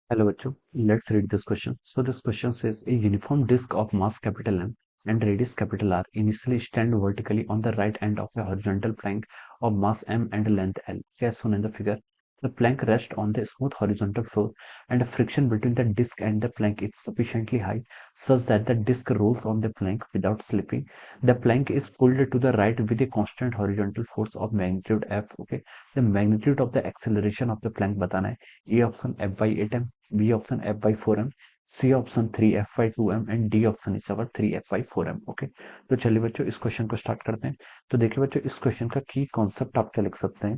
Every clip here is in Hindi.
Hello, bachcho. Let's read this question. So this question says a uniform disk of mass capital M and radius capital R initially stand vertically on the right end of a horizontal plank of mass M and length L. As shown in the figure, the plank rests on the smooth horizontal floor and the friction between the disk and the plank is sufficiently high such that the disk rolls on the plank without slipping. The plank is pulled to the right with a constant horizontal force of magnitude F. Okay, the magnitude of the acceleration of the plank बताना है. A option F by 8m, B option F by 4m, C opशन 3F by 2m and D option is our 3F by 4m. Okay, तो चलिए बच्चों इस क्वेश्चन को स्टार्ट करते हैं. तो देखिए बच्चों इस क्वेश्चन का की कॉन्सेप्ट आप क्या लिख सकते हैं.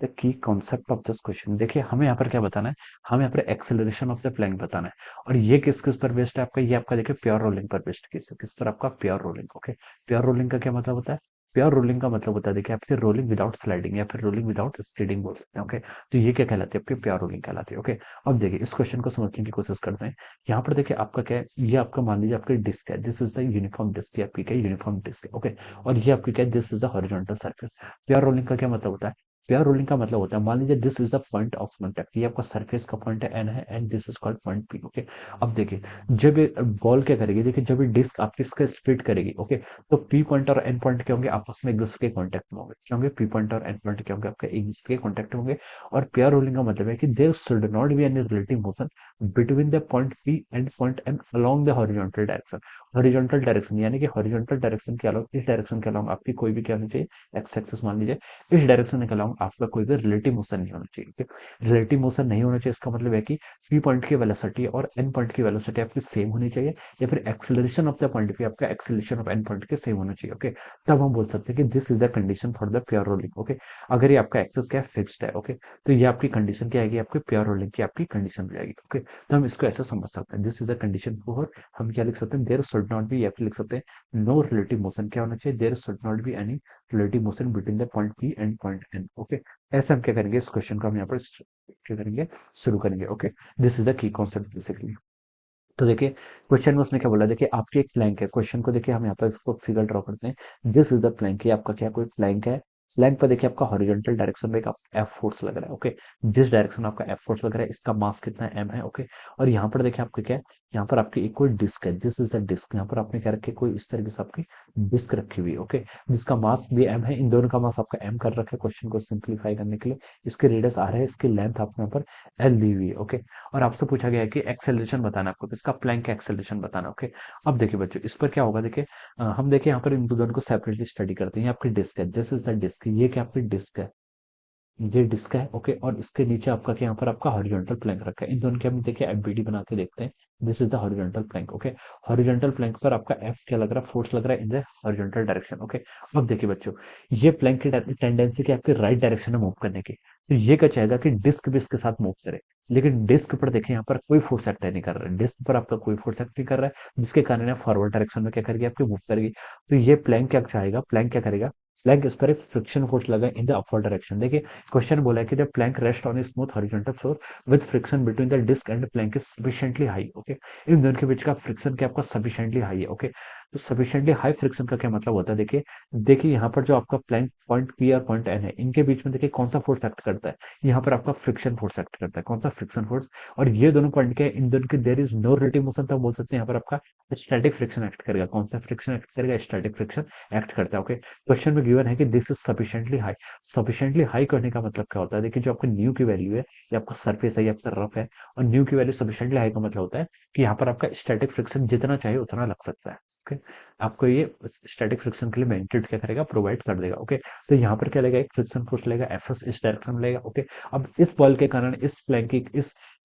The key concept of this question, देखिए हमें यहाँ पर क्या बताना है. हमें यहाँ पर एक्सेलरेशन ऑफ द प्लेन बताना है. और ये किस किस पर बेस्ड है आपका, ये आपका देखिए प्योर रोलिंग पर बेस्ड किस पर आपका pure rolling. Okay, pure rolling का क्या मतलब होता है. प्योर रोलिंग का मतलब होता है देखिए आपसे रोलिंग विदाउट स्लाइडिंग या फिर रोलिंग विदाउट स्कीडिंग बोल सकते हैं. ओके, तो ये क्या कहलाती है आपकी प्योर रोलिंग कहलाती है. ओके, अब देखिए इस क्वेश्चन को समझने की कोशिश करते हैं. यहाँ पर देखिए आपका क्या है, ये आपका मान लीजिए आपकी डिस्क है. This is the uniform disc, आपकी क्या यूनिफॉर्म डिस्क है. ओके, और ये आपकी क्या है, this is the horizontal surface. Pure rolling का क्या मतलब होता है. प्योर रोलिंग का मतलब होता है मान लीजिए this is the point of contact, ये आपका सरफेस का पॉइंट है एन है and this is called point P. Okay, अब देखिए जब ये बॉल क्या करेगी, देखिए जब ये डिस्क आपकी इसका स्प्लिट करेगी. ओके, तो पी पॉइंट और एन पॉइंट क्या होंगे, आपस में एक दूसरे के कॉन्टैक्ट में होंगे. क्या होंगे, पी पॉइंट और एन पॉइंट क्या होंगे, आपके एक दूसरे के कॉन्टैक्ट में होंगे. और प्योर रोलिंग का मतलब है कि there should not be any relative motion between the point P and point N along the horizontal direction. Horizontal direction यानी कि हॉरिजॉन्टल डायरेक्शन के अलावा इस डायरेक्शन के अलावा आपकी कोई भी क्या होनी चाहिए, एक्स एक्सिस मान लीजिए. इस डायरेक्शन के अलावा आपका कोई भी रिलेटिव मोशन नहीं होना चाहिए. रिलेटिव मोशन नहीं होना चाहिए इसका मतलब है कि पी पॉइंट की वेलोसिटी और एन पॉइंट की वेलोसिटी आपकी सेम होनी चाहिए, या फिर एक्सेलरेशन ऑफ द पॉइंट पे आपका एक्सेलरेशन ऑफ एन पॉइंट के सेम होना चाहिए. ओके, तब हम बोल सकते हैं कि this is the condition for the pure rolling. Okay, अगर ये आपका एक्सेस क्या है, फिक्स्ड है. ओके, तो ये आपकी कंडीशन क्या आएगी, आपकी प्योर रोलिंग की आपकी कंडीशन हो जाएगी. ओके, तो हम इसको ऐसा समझ सकते हैं, this is the condition for, हम क्या लिख सकते हैं, देयर शुड नॉट बी, या फिर लिख सकते हैं नो रिलेटिव मोशन. क्या होना चाहिए, there should not be any relative motion between the point P and point N. Okay, ऐसे हम क्या करेंगे, इस क्वेश्चन को हम यहाँ पर क्या करेंगे, शुरू करेंगे. Okay, this is the key concept basically. तो देखिए क्वेश्चन में उसने क्या बोला, देखिए आपकी एक प्लैंक है. क्वेश्चन को देखिए हम यहाँ पर इसको फिगर ड्रॉ करते हैं. दिस इज द प्लैंक, ये आपका क्या कोई प्लैंक है. प्लैंक पर देखिए आपका हॉरिजॉन्टल डायरेक्शन में एक एफ फोर्स लग रहा है. ओके, जिस डायरेक्शन में आपका एफ फोर्स लग रहा है इसका मास कितना एम है. ओके, और यहाँ पर देखिए आपके क्या है, यहाँ पर आपकी एक कोई डिस्क है. दिस इज द डिस्क, यहाँ पर आपने क्या रखी है, कोई इस तरीके से आपकी डिस्क रखी हुई है. ओके, जिसका मास भी एम है, इन दोनों का मास आपका एम कर रखा है क्वेश्चन को सिंप्लीफाई करने के लिए. इसके रेडियस आ रहा है, इसकी लेंथ आपको यहाँ पर एल दी हुई है. ओके, और आपसे पूछा गया है कि एक्सेलरेशन बताना है आपको, किसका, प्लैंक का एक्सेलरेशन बताना. ओके, अब देखिए बच्चों इस पर क्या होगा, देखिए हम देखिए यहाँ पर इन दोनों को सेपरेटली स्टडी करते हैं. ये आपकी डिस्क है, दिस इज द डिस्क, ये क्या आपकी डिस्क है, ये डिस्क है. ओके, और इसके नीचे आपका क्या, यहाँ पर आपका हॉरिजॉन्टल प्लैंक रखा है. इन दोनों के हम देखिए एफबीडी बना के देखते हैं. This is the horizontal plank. Okay, horizontal plank पर आपका एफ क्या लग रहा है, फोर्स लग रहा है in the horizontal direction. Okay, अब देखिए बच्चों ये प्लैंक की टेंडेंसी की आपके राइट डायरेक्शन में मूव करने की. तो ये क्या चाहेगा कि डिस्क भी इसके साथ मूव करे. लेकिन डिस्क पर देखिए यहाँ पर कोई फोर्स एक्ट नहीं कर रहा है, डिस्क पर आपका कोई फोर्स एक्ट नहीं कर रहा है, जिसके कारण ये फॉरवर्ड डायरेक्शन में क्या करेगी, आपकी मूव करेगी. तो ये प्लैंक क्या चाहेगा, प्लैंक क्या करेगा, प्लैंक इस पर एक फ्रिक्शन फोर्स लगा इन द अपवर्ड डायरेक्शन. देखिए क्वेश्चन बोला है कि the plank rest on a smooth horizontal floor with friction between the disc and plank is sufficiently high. Okay, इन दोनों के बीच का फ्रिक्शन क्या आपका सफिशिएंटली हाई है. ओके, तो सफिशिएंटली हाई फ्रिक्शन का क्या मतलब होता है, देखिए देखिए यहाँ पर जो आपका प्लैंक पॉइंट पी और पॉइंट एन है, इनके बीच में देखिए कौन सा फोर्स एक्ट करता है, यहाँ पर आपका फ्रिक्शन फोर्स एक्ट करता है. कौन सा, फ्रिक्शन फोर्स. और ये दोनों पॉइंट के, इन दोनों के there is no relative motion, तो हम बोल सकते हैं यहाँ पर आपका स्टैटिक फ्रिक्शन एक्ट करेगा. कौन सा फ्रिक्शन एक्ट करेगा, स्टैटिक फ्रिक्शन एक्ट करता है. ओके, क्वेश्चन में गिवन है कि this is sufficiently high. Sufficiently high करने का मतलब क्या होता है, देखिए जो आपका न्यू की वैल्यू है, ये आपका सरफेस है, ये आपका रफ है, और न्यू की वैल्यू सफिशिएंटली हाई का मतलब होता है कि यहाँ पर आपका स्टैटिक फ्रिक्शन जितना चाहिए उतना लग सकता है. ओके, आपको ये स्टैटिक फ्रिक्शन के लिए मैग्नीट्यूड क्या करेगा, प्रोवाइड कर देगा. ओके, तो यहाँ पर क्या लेगा, एक फ्रिक्शन फोर्स लेगा, एफएस इस डायरेक्शन में लेगा. ओके, अब इस बॉल के कारण, इस प्लैंक की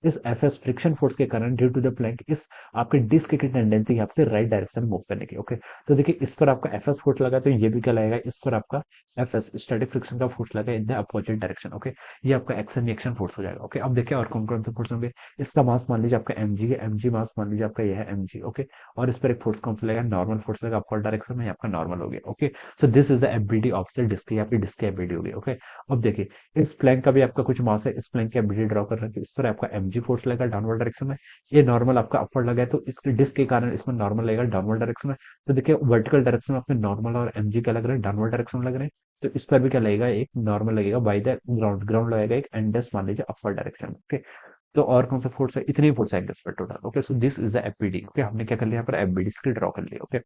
इस एफएस फ्रिक्शन फोर्स के कारण ड्यू टू द प्लैंक, इस आपके डिस्क की टेंडेंसी है आपके राइट डायरेक्शन में मूव करने की. ओके, तो देखिए इस पर आपका एफएस फोर्स लगा, तो ये भी क्या लगेगा, इस पर आपका एफएस स्टैटिक फ्रिक्शन का फोर्स लगा in the opposite direction. Okay, ये आपका एक्शन रिएक्शन फोर्स हो जाएगा. ओके, अब देखिए और कौन कौन से फोर्स होंगे. इसका मास मान लीजिए आपका एमजी है, एमजी मास मान लीजिए आपका यह है एमजी. ओके, और इस पर एक फोर्स कौन सा लगेगा, नॉर्मल फोर्स लगेगा अपवर्ड डायरेक्शन में, आपका नॉर्मल हो गया. Okay, so this is the FBD of the disc, या फिर डिस्क की एफबीडी हो गई. ओके, अब देखिए इस प्लैंक का भी आपका कुछ मास है, इस प्लैंक की एफबीडी ड्रॉ कर रखी है. इस पर आपका एमजी फोर्स लगेगा डाउनवर्ड डायरेक्शन में. ये नॉर्मल आपका अपवर्ड लगा है, तो इस डिस्क के कारण इसमें नॉर्मल लगेगा डाउनवर्ड डायरेक्शन में. तो देखिए वर्टिकल डायरेक्शन में अपने नॉर्मल और एमजी क्या लग रहे हैं, डाउनवर्ड डायरेक्शन में लग रहे हैं. तो इस पर भी क्या लगेगा, एक नॉर्मल लगेगा बाय द ग्राउंड, ग्राउंड लगेगा एक एंड मान लीजिए अपवर्ड डायरेक्शन. ओके, तो और कौन सा फोर्स है, इतनी फोर्स आएंगे इस पर total. Okay, so this is the FBD. Okay, हमने क्या कर लिया यहाँ पर, एफबीडी स्किल ड्रॉ कर लिया। ओके,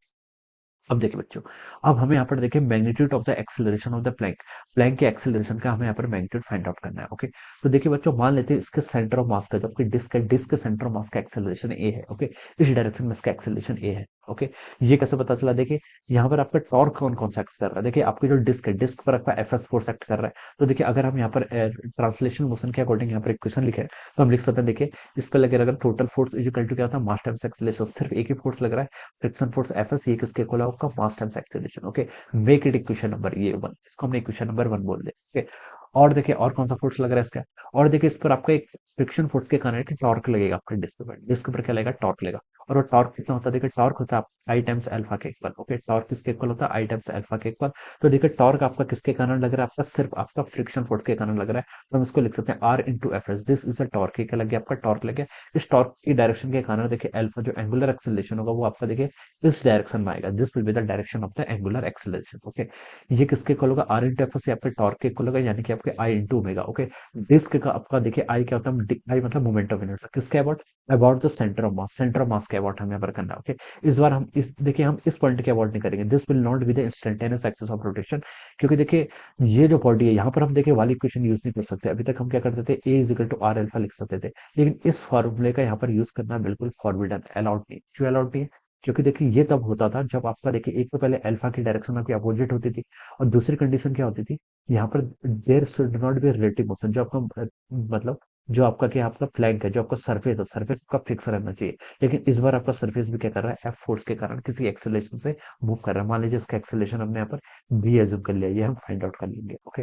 अब देखिए बच्चों, अब हमें यहाँ पर देखिए magnitude of the acceleration of the plank, plank के एक्सेलरेशन का हमें यहाँ पर मैग्नीट्यूड फाइंड आउट करना है। ओके, तो देखिए बच्चों, मान लेते हैं इसके सेंटर ऑफ मास का, जो आपकी डिस्क है, डिस्क के सेंटर ऑफ मास का एक्सेलरेशन ए है। ओके, इस डायरेक्शन में इसका एक्सेलरेशन ए है। ओके, ये कैसे पता चला, देखिए यहाँ पर आपका टॉर्क कौन कौन सा एक्ट कर रहा है। देखिए आपकी जो डिस्क है, डिस्क पर आपका एफ एस फोर्स एक्ट कर रहा है। तो देखिए अगर हम यहाँ पर ट्रांसलेशन मोशन के अकॉर्डिंग यहाँ पर इक्वेशन लिखे तो हम लिख सकते हैं, देखिए इस पर लगे अगर total force is equal to क्या होता है, मास टाइम्स एक्सेलरेशन, सिर्फ एक ही फोर्स लग रहा है, फ्रिक्शन फोर्स एफ एस, ये किसके इक्वल है, आपका मास times acceleration. Okay, make it equation number ये वन, इसको हमने इक्वेशन नंबर वन बोल दिया। ओके, और देखिए और कौन सा फोर्स लग रहा है इसका, और देखिए इस पर आपका एक फ्रिक्शन फोर्स के कारण एक टॉर्क लगेगा आपके डिस्क पर, डिस्क पर क्या लगेगा, टॉर्क लगेगा। और वो टॉर्क कितना होता है, देखिए टॉर्क होता है आई टाइम्स अल्फा के इक्वल। ओके, टॉर्क किसके इक्वल होता है, आई टाइम्स अल्फा के इक्वल। तो देखिए टॉर्क आपका किसके कारण लग रहा है, आपका सिर्फ आपका फ्रिक्शन फोर्स के कारण लग रहा है। तो हम इसको लिख सकते हैं R into F S, this is a torque. क्या लग गया, आपका टॉर्क लग गया। इस टॉर्क की डायरेक्शन के कारण देखिए अल्फा जो एंगुलर एक्सेलरेशन होगा वो आपका देखिए इस डायरेक्शन में आएगा, this will be the direction of the angular acceleration. Okay, ये किसके इक्वल होगा, आर इंटू एफ एस, आपके टॉर्क के इक्वल होगा, यानी कि आपके आई इंटू ओमेगा। ओके, डिस्क का आपका देखिए आई क्या होता है, आई मतलब मोमेंट ऑफ इनर्शिया, किसके about, about the centre of mass, centre of मास के अबाउट हमें यहाँ पर करना है। ओके, इस बार हम इस देखिए हम इस पॉइंट के अबाउट नहीं करेंगे, this will not be the instantaneous axis of rotation, क्योंकि देखिए ये जो बॉडी है यहाँ पर हम देखिए वाली इक्वेशन यूज नहीं कर सकते। अभी तक हम क्या करते थे, a is equal to r alpha लिख सकते थे, लेकिन इस फॉर्मूले का यहाँ पर यूज करना बिल्कुल फॉरबिडन, अलाउड नहीं। क्यों अलाउड नहीं है, क्योंकि देखिए ये तब होता था जब आपका देखिए एक तो पहले अल्फा की डायरेक्शन आपकी अपोजिट होती थी, और दूसरी कंडीशन क्या होती थी, यहाँ पर there should not be relative motion, जो आपका मतलब जो आपका क्या आपका फ्लैंक है, जो आपका सरफेस है, सरफेस आपका फिक्स रहना चाहिए। लेकिन इस बार आपका सरफेस भी क्या कर रहा है, एफ फोर्स के कारण किसी एक्सेलरेशन से मूव कर रहा है। मान लीजिए इसका एक्सेलरेशन हमने यहाँ पर बी एज्यूम कर लिया, ये हम फाइंड आउट कर लेंगे। ओके,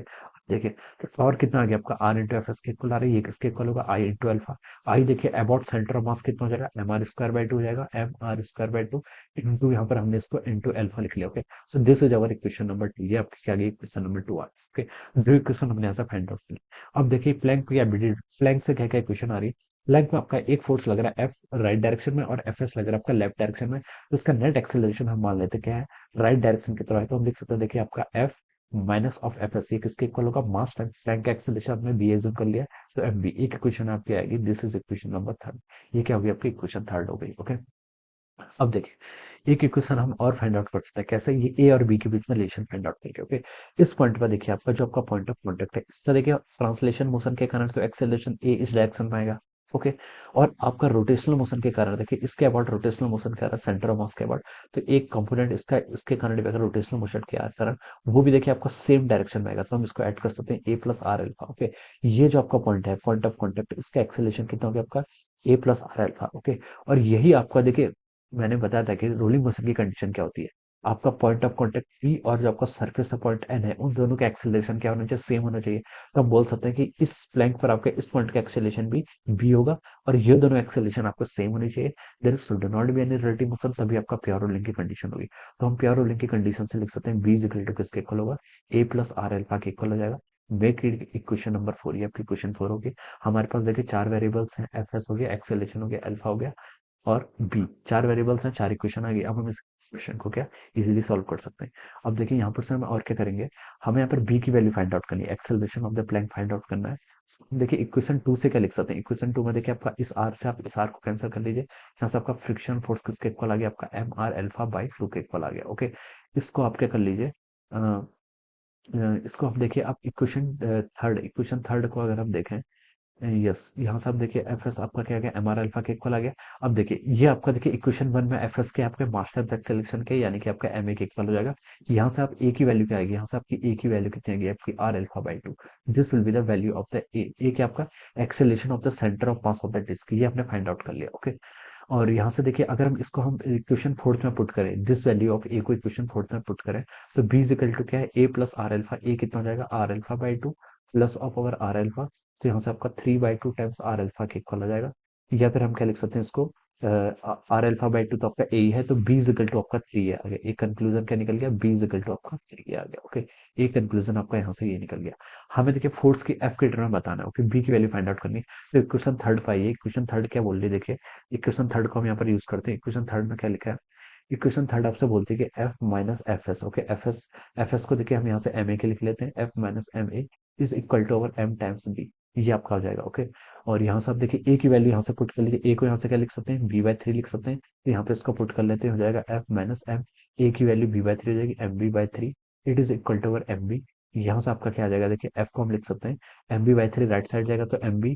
देखिए तो और कितना आ गया आपका, आर इंटू एफ एस के इक्वल आ रही है, ये किसके इक्वल होगा, आई इंटू अल्फा। आई देखिए अबाउट सेंटर ऑफ मास कितना हो जाएगा, M R square by two हो जाएगा, M R square by two into यहाँ पर हमने इसको इंटू अल्फा लिख लिया। Okay, so this is our equation number two, ये आपकी क्या गई, इक्वेशन नंबर टू आ गई। ओके, दो इक्वेशन हमने ऐसा फाइंड आउट किया। अब देखिए प्लैंक की एबिलिटी, प्लैंक से क्या क्या इक्वेशन आ रही है, प्लैंक में आपका एक फोर्स लग रहा है एफ राइट डायरेक्शन में, और एफ एस लग रहा है आपका लेफ्ट डायरेक्शन में। तो उसका नेट एक्सेलरेशन हम मान लेते क्या है, राइट डायरेक्शन की तरफ है, तो हम लिख सकते हैं देखिए आपका F minus of F S, ये किसके इक्वल होगा, मास टाइम प्लैंक का एक्सेलरेशन आपने बी एज्यूम कर लिया, तो एफ बी। एक इक्वेशन आपकी आएगी, this is equation number third. ये क्या होगी, आपकी इक्वेशन थर्ड हो गई। ओके, अब देखिए एक इक्वेशन हम और फाइंड आउट कर सकते हैं, कैसे, ये ए और बी के बीच में रिलेशन फाइंड आउट करके। ओके, इस पॉइंट पर देखिए आपका जो आपका पॉइंट ऑफ कॉन्टेक्ट है, इस तरह के ट्रांसलेशन मोशन के कारण तो एक्सेलरेशन ए इस डायरेक्शन में आएगा। ओके, और आपका रोटेशनल मोशन के कारण देखिए इसके अबाउट रोटेशनल मोशन के कारण सेंटर ऑफ मास के अबाउट, तो एक कंपोनेंट इसका इसके कारण भी अगर रोटेशनल मोशन के कारण वो भी देखिए आपका सेम डायरेक्शन में आएगा, तो हम इसको ऐड कर सकते हैं ए प्लस आर अल्फा। ओके, ये जो आपका पॉइंट है, पॉइंट ऑफ कॉन्टेक्ट, इसका एक्सेलरेशन कितना हो गया आपका, ए प्लस आर अल्फा। ओके, और यही आपका देखिए मैंने बताया था कि रोलिंग मोशन की कंडीशन क्या होती है, आपका पॉइंट ऑफ कांटेक्ट पी और जो आपका सरफेस पॉइंट एन है, उन दोनों का एक्सेलरेशन क्या होना चाहिए, सेम होना चाहिए। तो हम बोल सकते हैं कि इस प्लैंक पर आपके इस पॉइंट का एक्सेलरेशन भी बी होगा, और ये दोनों एक्सेलरेशन आपको सेम होनी चाहिए, there should not be any relative motion, तभी आपका प्योर रोलिंग की कंडीशन होगी। तो हम प्योर रोलिंग की कंडीशन से लिख सकते हैं बी इज इक्वल टू किसके इक्वल होगा, ए प्लस आर अल्फा के इक्वल हो जाएगा। Make it equation number four, ये आपकी क्वेश्चन फोर होगी। हमारे पास देखिए चार वेरिएबल्स हैं, एफ एस हो गया, एक्सेलरेशन हो गया, अल्फा हो गया, और बी, चार वेरिएबल्स हैं, चार इक्वेशन आ गई। अब हम इस क्वेश्चन को क्या इजीली सॉल्व कर सकते हैं। अब देखिए यहाँ पर से हम और क्या करेंगे, हमें यहाँ पर बी की वैल्यू फाइंड आउट करनी है, acceleration of the Planck find out करना है। देखिए इक्वेशन टू से क्या लिख सकते हैं, इक्वेशन टू में देखिए आपका इस आर से आप इस आर को कैंसिल कर लीजिए, यहाँ से आपका फ्रिक्शन फोर्स किसके इक्वल आ गया, आपका M R alpha by two के इक्वल आ गया। ओके, इसको आप क्या कर लीजिए, इसको आप देखिए, आप इक्वेशन थर्ड को अगर हम देखें, यस, यहाँ से आप देखिए एफ एस आपका क्या आ गया, एम आर अल्फा के इक्वल आ गया। अब देखिए ये आपका देखिए इक्वेशन वन में एफ एस के आपके मास्टर दैट सिलेक्शन के, यानी कि आपका एम ए के इक्वल हो जाएगा। यहाँ से आप ए की वैल्यू क्या आएगी, यहाँ से आपकी ए की वैल्यू कितनी आएगी, आपकी r alpha by two, this will be the value of the a. A क्या आपका acceleration of the centre of mass of the disc, ये आपने फाइंड आउट कर लिया। ओके, और यहाँ से देखिए अगर हम इसको हम इक्वेशन फोर्थ में पुट करें, दिस वैल्यू ऑफ ए को इक्वेशन फोर्थ में पुट करें, तो बी इज इक्वल टू क्या है, A plus R alpha, A कितना हो जाएगा, R alpha by two plus of our R alpha, तो यहाँ से आपका three by two times R alpha के इक्वल हो जाएगा। या फिर हम क्या लिख सकते हैं इसको, आर अल्फा बाई टू तो आपका ए ही है, तो बी इज इक्वल टू आपका थ्री है, आगे एक कंक्लूजन क्या निकल गया, बी इज इक्वल टू आपका थ्री आ गया। ओके, एक कंक्लूजन आपका यहाँ से ये निकल गया। हमें देखिए फोर्स की एफ के टर्म में बताना है, ओके, बी की वैल्यू फाइंड आउट करनी है। तो इक्वेशन थर्ड पाइए, इक्वेशन थर्ड क्या बोल रही है, देखिए इक्वेशन थर्ड को हम यहाँ पर यूज करते हैं। इक्वेशन थर्ड में क्या लिखा है, इक्वेशन थर्ड आपसे बोलती है कि F minus F S. Okay, F S को देखिए हम यहाँ से एम ए के लिख लेते हैं, F minus M A is equal to our M times B. ये आपका हो जाएगा। ओके, और यहाँ से आप देखिए ए की वैल्यू यहाँ से पुट कर लीजिए, ए को यहाँ से क्या लिख सकते हैं, b/3 लिख सकते हैं, तो यहाँ पे इसको पुट कर लेते हैं, हो जाएगा f माइनस एम, ए की वैल्यू b/3 हो जाएगी, mb/3 it is equal to M B. यहाँ से आपका क्या आ जाएगा, देखिए f को हम लिख सकते हैं, mb/3 राइट साइड जाएगा तो mb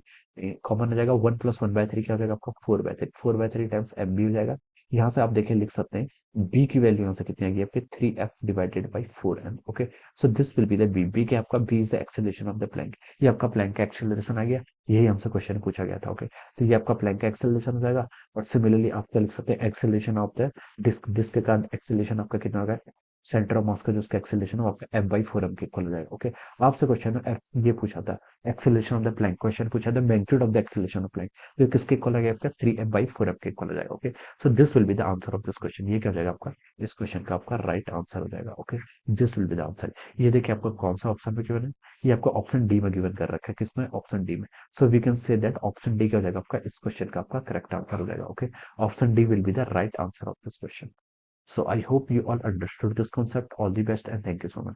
कॉमन हो जाएगा, 1 + 1/3 क्या हो जाएगा आपका 4/3, 4/3 टाइम्स mb हो जाएगा। यहाँ से आप देखिए लिख सकते हैं b की वैल्यू यहाँ से कितनी आएगी आपके 3f/4m। Okay, so this will be the b के आपका b is the acceleration of the Planck. ये आपका प्लैंक का एक्सेलरेशन आ गया, यही हमसे क्वेश्चन पूछा गया था। ओके, तो ये आपका प्लैंक का एक्सेलरेशन हो जाएगा। और सिमिलरली आप क्या लिख सकते हैं, acceleration of the disc, disc के कारण एक्सेलरेशन आपका कितना होगा, सेंटर ऑफ मास का जो उसका एक्सेलरेशन है वो आपका f/4m के इक्वल हो जाएगा। ओके, आपसे क्वेश्चन में ये पूछा था acceleration of the Planck, question पूछा था magnitude of the acceleration of Planck, तो किसके इक्वल आ गया आपका 3f/4m के इक्वल हो जाएगा। Okay, so this will be the answer of this question, ये क्या हो जाएगा आपका इस क्वेश्चन का आपका राइट आंसर हो जाएगा। Okay, this will be the answer. ये देखिए आपको कौन सा ऑप्शन में गिवन है, ये आपको ऑप्शन डी में गिवन कर रखा है, किसमें, ऑप्शन डी में। So we can say that option D क्या हो जाएगा आपका इस क्वेश्चन का आपका करेक्ट आंसर हो जाएगा। Okay, option D will be the right answer of this question. So I hope you all understood this concept. All the best and thank you so much.